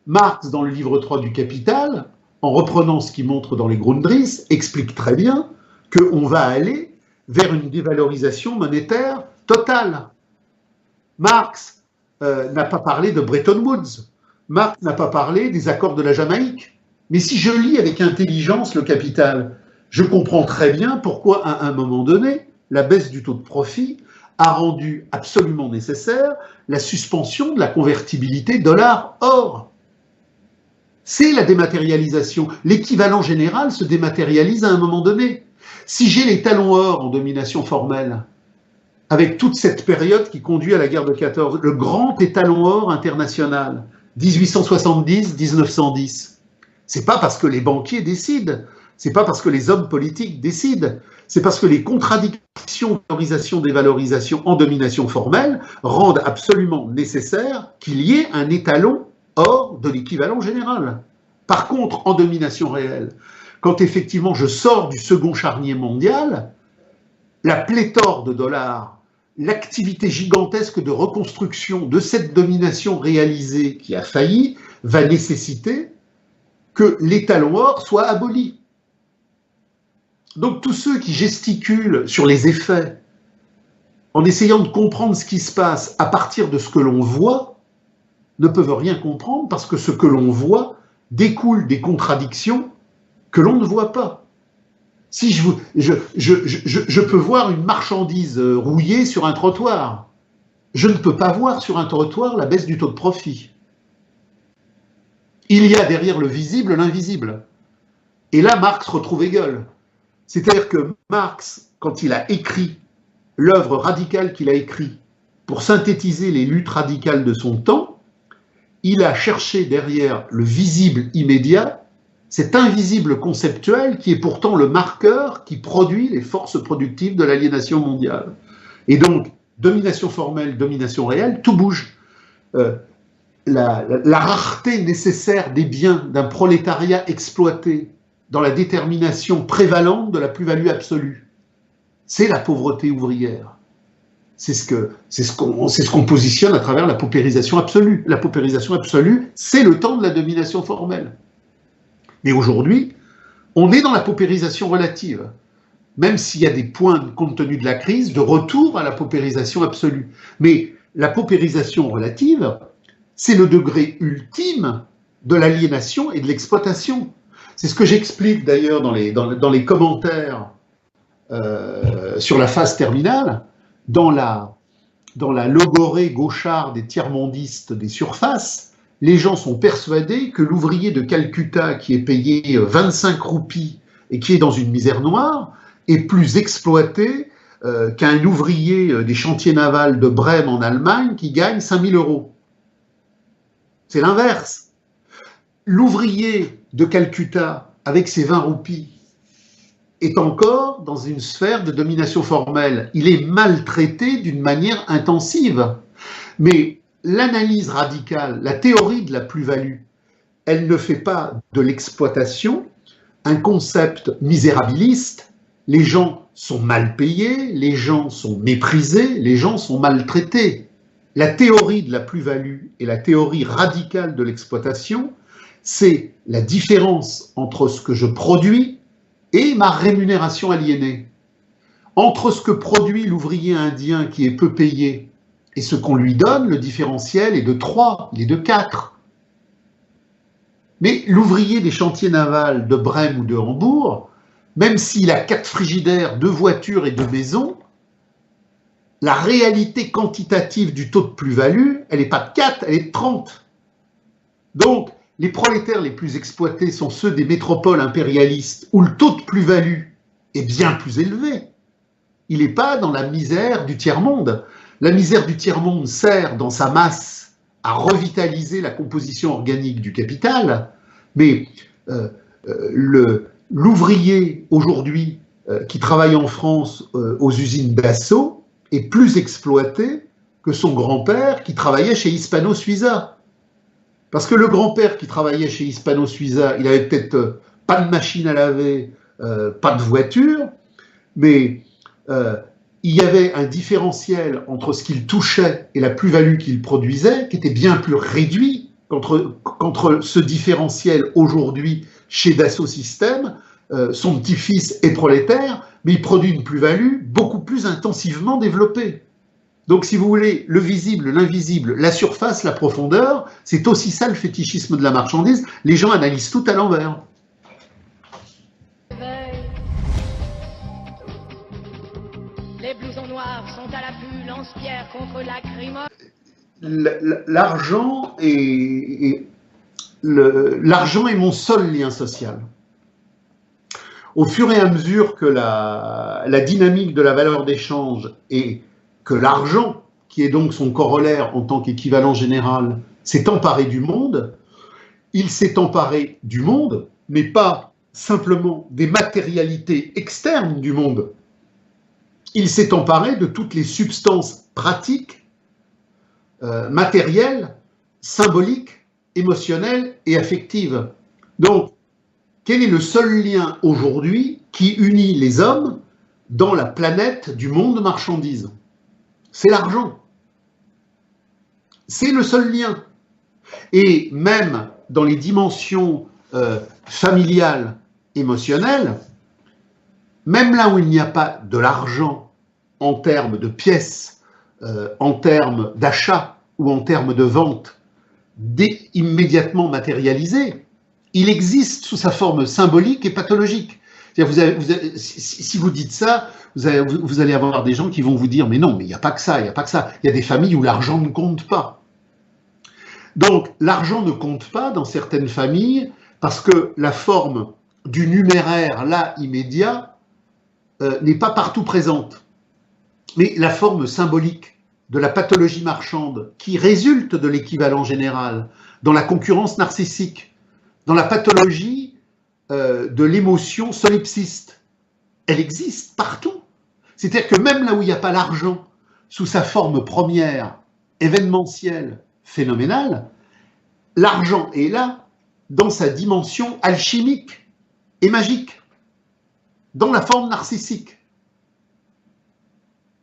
Marx, dans le livre 3 du Capital, en reprenant ce qu'il montre dans les Grundrisse, explique très bien qu'on va aller vers une dévalorisation monétaire totale. Marx n'a pas parlé de Bretton Woods. Marx n'a pas parlé des accords de la Jamaïque. Mais si je lis avec intelligence le Capital, je comprends très bien pourquoi, à un moment donné, la baisse du taux de profit a rendu absolument nécessaire la suspension de la convertibilité dollar-or. C'est la dématérialisation. L'équivalent général se dématérialise à un moment donné. Si j'ai les talons or en domination formelle, avec toute cette période qui conduit à la guerre de 14, le grand étalon or international, 1870-1910, c'est pas parce que les banquiers décident, c'est pas parce que les hommes politiques décident, c'est parce que les contradictions valorisation-dévalorisation en domination formelle rendent absolument nécessaire qu'il y ait un étalon hors de l'équivalent général. Par contre, en domination réelle, quand effectivement je sors du second charnier mondial, la pléthore de dollars, l'activité gigantesque de reconstruction de cette domination réalisée qui a failli, va nécessiter que l'étalon or soit aboli. Donc tous ceux qui gesticulent sur les effets, en essayant de comprendre ce qui se passe à partir de ce que l'on voit, ne peuvent rien comprendre parce que ce que l'on voit découle des contradictions que l'on ne voit pas. Si je peux voir une marchandise rouillée sur un trottoir, je ne peux pas voir sur un trottoir la baisse du taux de profit. Il y a derrière le visible l'invisible. Et là, Marx retrouve Hegel. C'est-à-dire que Marx, quand il a écrit l'œuvre radicale qu'il a écrite pour synthétiser les luttes radicales de son temps, il a cherché derrière le visible immédiat cet invisible conceptuel qui est pourtant le marqueur qui produit les forces productives de l'aliénation mondiale. Et donc, domination formelle, domination réelle, tout bouge. La rareté nécessaire des biens d'un prolétariat exploité dans la détermination prévalente de la plus-value absolue, c'est la pauvreté ouvrière. C'est ce qu'on positionne à travers la paupérisation absolue. La paupérisation absolue, c'est le temps de la domination formelle. Mais aujourd'hui, on est dans la paupérisation relative, même s'il y a des points, compte tenu de la crise, de retour à la paupérisation absolue. Mais la paupérisation relative, c'est le degré ultime de l'aliénation et de l'exploitation. C'est ce que j'explique d'ailleurs dans les commentaires sur la phase terminale, dans la logorée gaucharde des tiers-mondistes des surfaces. Les gens sont persuadés que l'ouvrier de Calcutta qui est payé 25 roupies et qui est dans une misère noire est plus exploité qu'un ouvrier des chantiers navals de Brême en Allemagne qui gagne 5 000 €. C'est l'inverse. L'ouvrier de Calcutta, avec ses 20 roupies, est encore dans une sphère de domination formelle. Il est maltraité d'une manière intensive. Mais l'analyse radicale, la théorie de la plus-value, elle ne fait pas de l'exploitation un concept misérabiliste. Les gens sont mal payés, les gens sont méprisés, les gens sont maltraités. La théorie de la plus-value et la théorie radicale de l'exploitation, c'est la différence entre ce que je produis et ma rémunération aliénée. Entre ce que produit l'ouvrier indien qui est peu payé et ce qu'on lui donne, le différentiel est de 3, il est de 4. Mais l'ouvrier des chantiers navals de Brême ou de Hambourg, même s'il a 4 frigidaires, 2 voitures et 2 maisons, la réalité quantitative du taux de plus-value, elle n'est pas de 4, elle est de 30. Donc, les prolétaires les plus exploités sont ceux des métropoles impérialistes où le taux de plus-value est bien plus élevé. Il n'est pas dans la misère du tiers-monde. La misère du tiers-monde sert dans sa masse à revitaliser la composition organique du capital, mais l'ouvrier aujourd'hui qui travaille en France aux usines Dassault est plus exploité que son grand-père qui travaillait chez Hispano-Suiza. Parce que le grand-père qui travaillait chez Hispano-Suiza, il avait peut-être pas de machine à laver, pas de voiture, mais il y avait un différentiel entre ce qu'il touchait et la plus-value qu'il produisait qui était bien plus réduit qu'entre ce différentiel aujourd'hui chez Dassault Systèmes. Son petit-fils est prolétaire, mais il produit une plus-value beaucoup plus intensivement développée. Donc, si vous voulez, le visible, l'invisible, la surface, la profondeur, c'est aussi ça le fétichisme de la marchandise. Les gens analysent tout à l'envers. Les blousons noirs sont à l'affût, lance-pierre contre lacrymo. L'argent est mon seul lien social. Au fur et à mesure que la dynamique de la valeur d'échange et que l'argent, qui est donc son corollaire en tant qu'équivalent général, s'est emparé du monde, il s'est emparé du monde, mais pas simplement des matérialités externes du monde. Il s'est emparé de toutes les substances pratiques, matérielles, symboliques, émotionnelle et affective. Donc, quel est le seul lien aujourd'hui qui unit les hommes dans la planète du monde marchandise? C'est l'argent. C'est le seul lien. Et même dans les dimensions familiales, émotionnelles, même là où il n'y a pas de l'argent en termes de pièces, en termes d'achat ou en termes de vente immédiatement matérialisé, il existe sous sa forme symbolique et pathologique. Si vous dites ça, vous allez avoir des gens qui vont vous dire « mais non, mais il n'y a pas que ça, il n'y a pas que ça ». Il y a des familles où l'argent ne compte pas. Donc, l'argent ne compte pas dans certaines familles parce que la forme du numéraire, là, immédiat, n'est pas partout présente. Mais la forme symbolique de la pathologie marchande qui résulte de l'équivalent général dans la concurrence narcissique, dans la pathologie de l'émotion solipsiste, elle existe partout. C'est-à-dire que même là où il n'y a pas l'argent, sous sa forme première, événementielle, phénoménale, l'argent est là dans sa dimension alchimique et magique, dans la forme narcissique.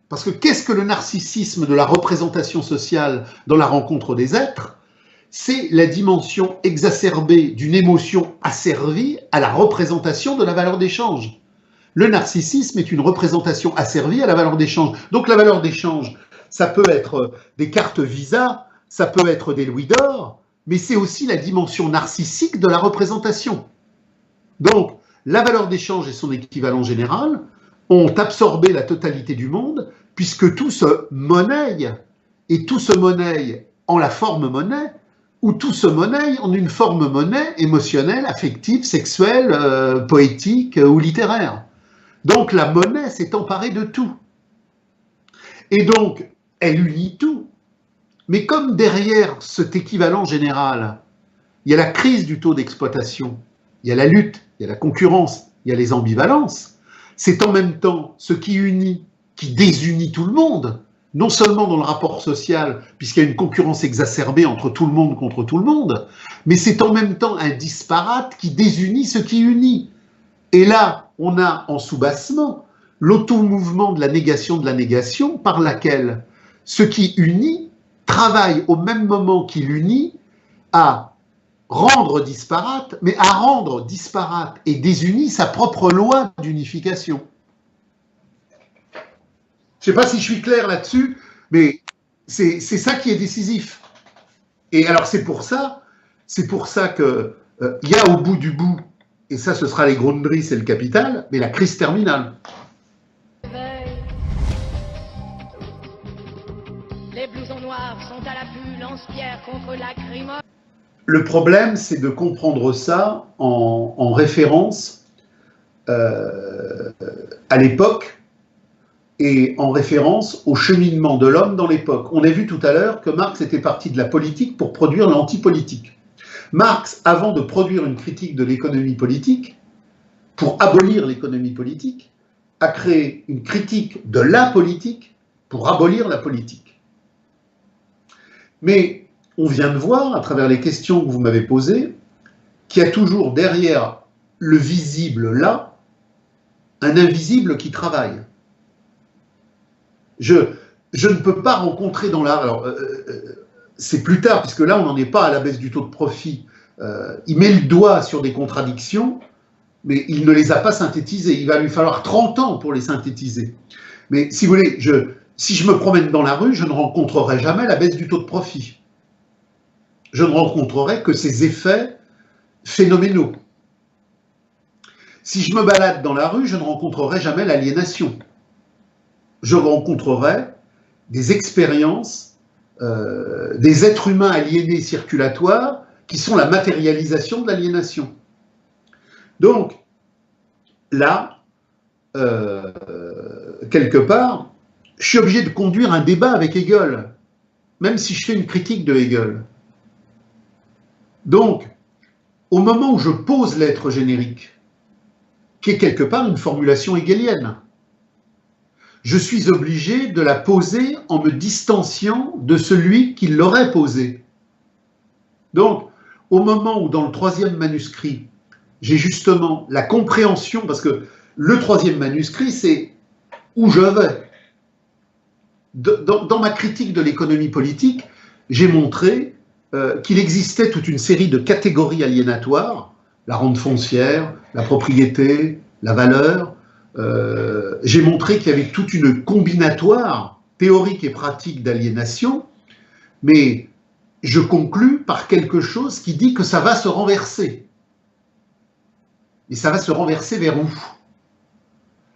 Parce que qu'est-ce que le narcissisme de la représentation sociale dans la rencontre des êtres? C'est la dimension exacerbée d'une émotion asservie à la représentation de la valeur d'échange. Le narcissisme est une représentation asservie à la valeur d'échange. Donc la valeur d'échange, ça peut être des cartes Visa, ça peut être des louis d'or, mais c'est aussi la dimension narcissique de la représentation. Donc la valeur d'échange et son équivalent général ont absorbé la totalité du monde, puisque tout se monnaie, et tout se monnaie en la forme monnaie, ou tout se monnaie en une forme monnaie émotionnelle, affective, sexuelle, poétique ou littéraire. Donc la monnaie s'est emparée de tout. Et donc, elle unit tout. Mais comme derrière cet équivalent général, il y a la crise du taux d'exploitation, il y a la lutte, il y a la concurrence, il y a les ambivalences, c'est en même temps ce qui unit, qui désunit tout le monde, non seulement dans le rapport social, puisqu'il y a une concurrence exacerbée entre tout le monde contre tout le monde, mais c'est en même temps un disparate qui désunit ce qui unit. Et là, on a en soubassement l'auto-mouvement de la négation par laquelle ce qui unit travaille au même moment qu'il unit à rendre disparate, mais à rendre disparate et désuni sa propre loi d'unification. Je ne sais pas si je suis clair là-dessus, mais c'est ça qui est décisif. Et alors c'est pour ça que il y a au bout du bout, et ça ce sera les Grundrisse et le capital, mais la crise terminale. Les blousons noirs sont à l'affût, lance-pierre contre lacrymo. Le problème, c'est de comprendre ça en référence à l'époque et en référence au cheminement de l'homme dans l'époque. On a vu tout à l'heure que Marx était parti de la politique pour produire l'antipolitique. Marx, avant de produire une critique de l'économie politique, pour abolir l'économie politique, a créé une critique de la politique pour abolir la politique. Mais on vient de voir, à travers les questions que vous m'avez posées, qu'il y a toujours derrière le visible là, un invisible qui travaille. Je ne peux pas rencontrer dans l'art, alors c'est plus tard, puisque là on n'en est pas à la baisse du taux de profit, il met le doigt sur des contradictions, mais il ne les a pas synthétisées, il va lui falloir 30 ans pour les synthétiser. Mais si vous voulez, si je me promène dans la rue, je ne rencontrerai jamais la baisse du taux de profit. Je ne rencontrerai que ces effets phénoménaux. Si je me balade dans la rue, je ne rencontrerai jamais l'aliénation. Je rencontrerai des expériences, des êtres humains aliénés circulatoires qui sont la matérialisation de l'aliénation. Donc, là, quelque part, je suis obligé de conduire un débat avec Hegel, même si je fais une critique de Hegel. Donc, au moment où je pose l'être générique, qui est quelque part une formulation hegelienne, je suis obligé de la poser en me distanciant de celui qui l'aurait posée. Donc, au moment où dans le troisième manuscrit, j'ai justement la compréhension, parce que le troisième manuscrit, c'est où je vais. Dans ma critique de l'économie politique, j'ai montré qu'il existait toute une série de catégories aliénatoires, la rente foncière, la propriété, la valeur. J'ai montré qu'il y avait toute une combinatoire théorique et pratique d'aliénation, mais je conclus par quelque chose qui dit que ça va se renverser. Et ça va se renverser vers où?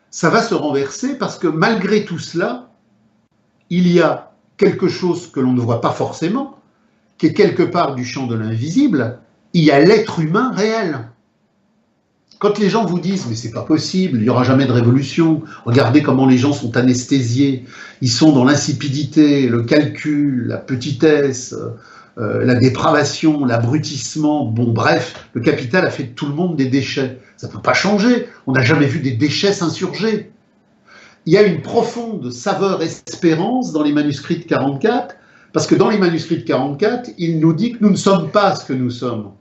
Ça va se renverser parce que malgré tout cela, il y a quelque chose que l'on ne voit pas forcément, qui est quelque part du champ de l'invisible, il y a l'être humain réel. Quand les gens vous disent « mais c'est pas possible, il n'y aura jamais de révolution, regardez comment les gens sont anesthésiés, ils sont dans l'insipidité, le calcul, la petitesse, la dépravation, l'abrutissement, bon bref, le capital a fait de tout le monde des déchets. Ça ne peut pas changer, on n'a jamais vu des déchets s'insurger. » Il y a une profonde saveur espérance dans les manuscrits de 44, parce que dans les manuscrits de 44, il nous dit que nous ne sommes pas ce que nous sommes.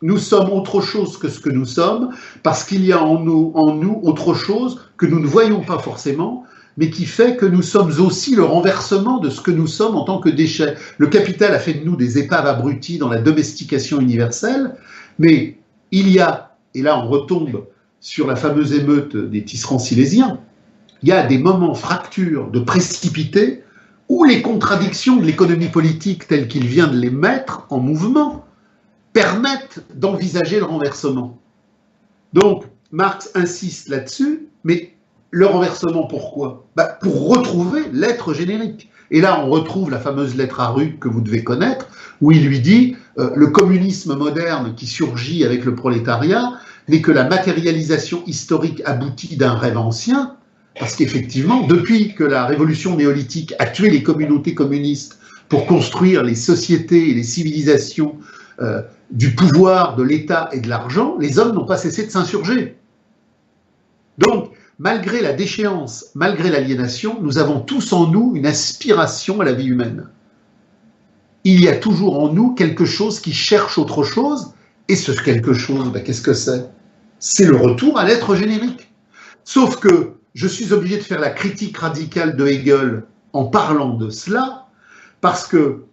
Nous sommes autre chose que ce que nous sommes, parce qu'il y a en nous autre chose que nous ne voyons pas forcément, mais qui fait que nous sommes aussi le renversement de ce que nous sommes en tant que déchets. Le capital a fait de nous des épaves abruties dans la domestication universelle, mais il y a, et là on retombe sur la fameuse émeute des tisserands silésiens, il y a des moments fractures de précipités où les contradictions de l'économie politique telle qu'il vient de les mettre en mouvement permettent d'envisager le renversement. Donc, Marx insiste là-dessus, mais le renversement, pourquoi? Pour retrouver l'être générique. Et là, on retrouve la fameuse lettre à Ruck que vous devez connaître, où il lui dit le communisme moderne qui surgit avec le prolétariat n'est que la matérialisation historique aboutie d'un rêve ancien, parce qu'effectivement, depuis que la révolution néolithique a tué les communautés communistes pour construire les sociétés et les civilisations du pouvoir, de l'État et de l'argent, les hommes n'ont pas cessé de s'insurger. Donc, malgré la déchéance, malgré l'aliénation, nous avons tous en nous une aspiration à la vie humaine. Il y a toujours en nous quelque chose qui cherche autre chose, et ce quelque chose, qu'est-ce que c'est? C'est le retour à l'être générique. Sauf que je suis obligé de faire la critique radicale de Hegel en parlant de cela, parce que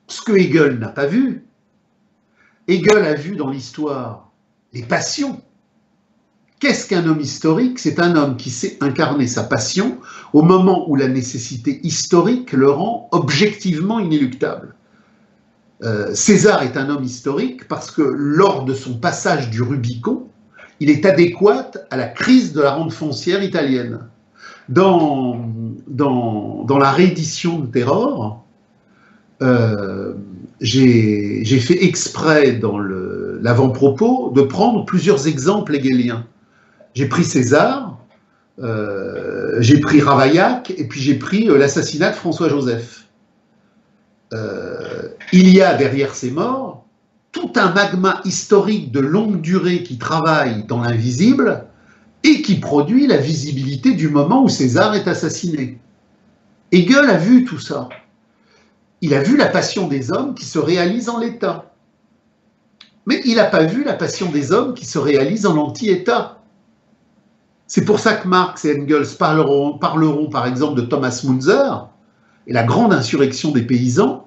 ce que Hegel n'a pas vu, Hegel a vu dans l'histoire les passions. Qu'est-ce qu'un homme historique? C'est un homme qui sait incarner sa passion au moment où la nécessité historique le rend objectivement inéluctable. César est un homme historique parce que lors de son passage du Rubicon, il est adéquat à la crise de la rente foncière italienne. Dans la réédition de Terror, j'ai fait exprès dans l'avant-propos de prendre plusieurs exemples hegeliens. J'ai pris César, j'ai pris Ravaillac, et puis j'ai pris l'assassinat de François-Joseph. Il y a derrière ces morts tout un magma historique de longue durée qui travaille dans l'invisible et qui produit la visibilité du moment où César est assassiné. Hegel a vu tout ça. Il a vu la passion des hommes qui se réalise en l'État. Mais il n'a pas vu la passion des hommes qui se réalise en l'anti-État. C'est pour ça que Marx et Engels parleront par exemple de Thomas Müntzer et la grande insurrection des paysans.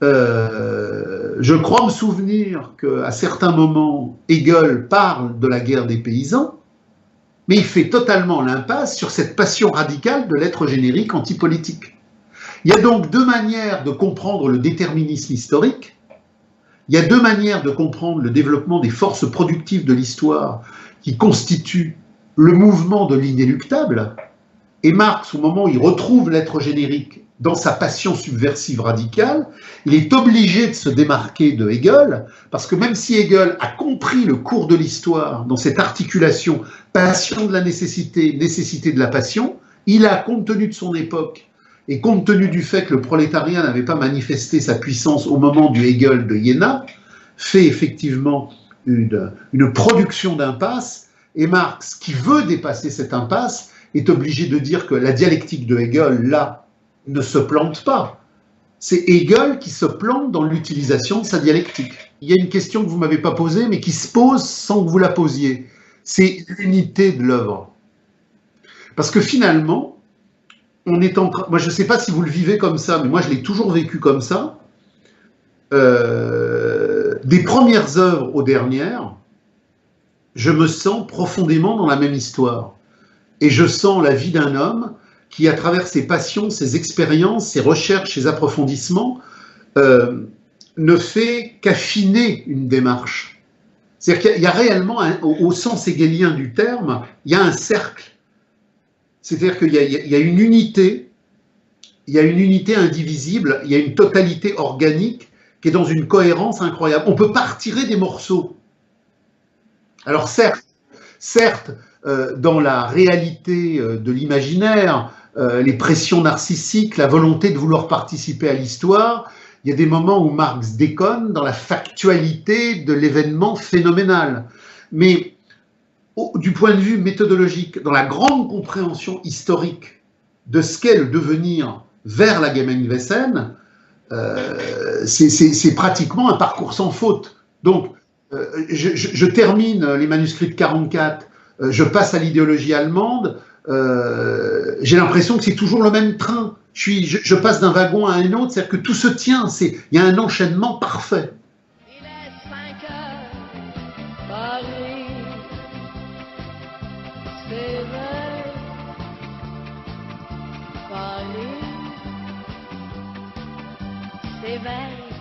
Je crois me souvenir qu'à certains moments, Hegel parle de la guerre des paysans, mais il fait totalement l'impasse sur cette passion radicale de l'être générique antipolitique. Il y a donc deux manières de comprendre le déterminisme historique. Il y a deux manières de comprendre le développement des forces productives de l'histoire qui constituent le mouvement de l'inéluctable. Et Marx, au moment où il retrouve l'être générique dans sa passion subversive radicale, il est obligé de se démarquer de Hegel, parce que même si Hegel a compris le cours de l'histoire dans cette articulation passion de la nécessité, nécessité de la passion, il a, compte tenu de son époque, et compte tenu du fait que le prolétariat n'avait pas manifesté sa puissance au moment du Hegel de Iéna, fait effectivement une production d'impasse, et Marx, qui veut dépasser cette impasse, est obligé de dire que la dialectique de Hegel, là, ne se plante pas. c'est Hegel qui se plante dans l'utilisation de sa dialectique. Il y a une question que vous ne m'avez pas posée, mais qui se pose sans que vous la posiez. C'est l'unité de l'œuvre. Parce que finalement, on est en train... Moi, je ne sais pas si vous le vivez comme ça, mais moi, je l'ai toujours vécu comme ça. Des premières œuvres aux dernières, je me sens profondément dans la même histoire. Et je sens la vie d'un homme qui, à travers ses passions, ses expériences, ses recherches, ses approfondissements, ne fait qu'affiner une démarche. C'est-à-dire qu'il y a réellement, au sens hegelien du terme, il y a un cercle. C'est-à-dire qu'il y a une unité, il y a une unité indivisible, il y a une totalité organique qui est dans une cohérence incroyable. On ne peut pas retirer des morceaux. Alors certes, dans la réalité de l'imaginaire, les pressions narcissiques, la volonté de vouloir participer à l'histoire, il y a des moments où Marx déconne dans la factualité de l'événement phénoménal. Mais du point de vue méthodologique, dans la grande compréhension historique de ce qu'est le devenir vers la Gemeinwesen, c'est pratiquement un parcours sans faute. Donc, je termine les manuscrits de 44, je passe à l'idéologie allemande, j'ai l'impression que c'est toujours le même train. Je passe d'un wagon à un autre, c'est-à-dire que tout se tient, il y a un enchaînement parfait. Il est 5 heures, Paris s'éveille, Paris s'éveille.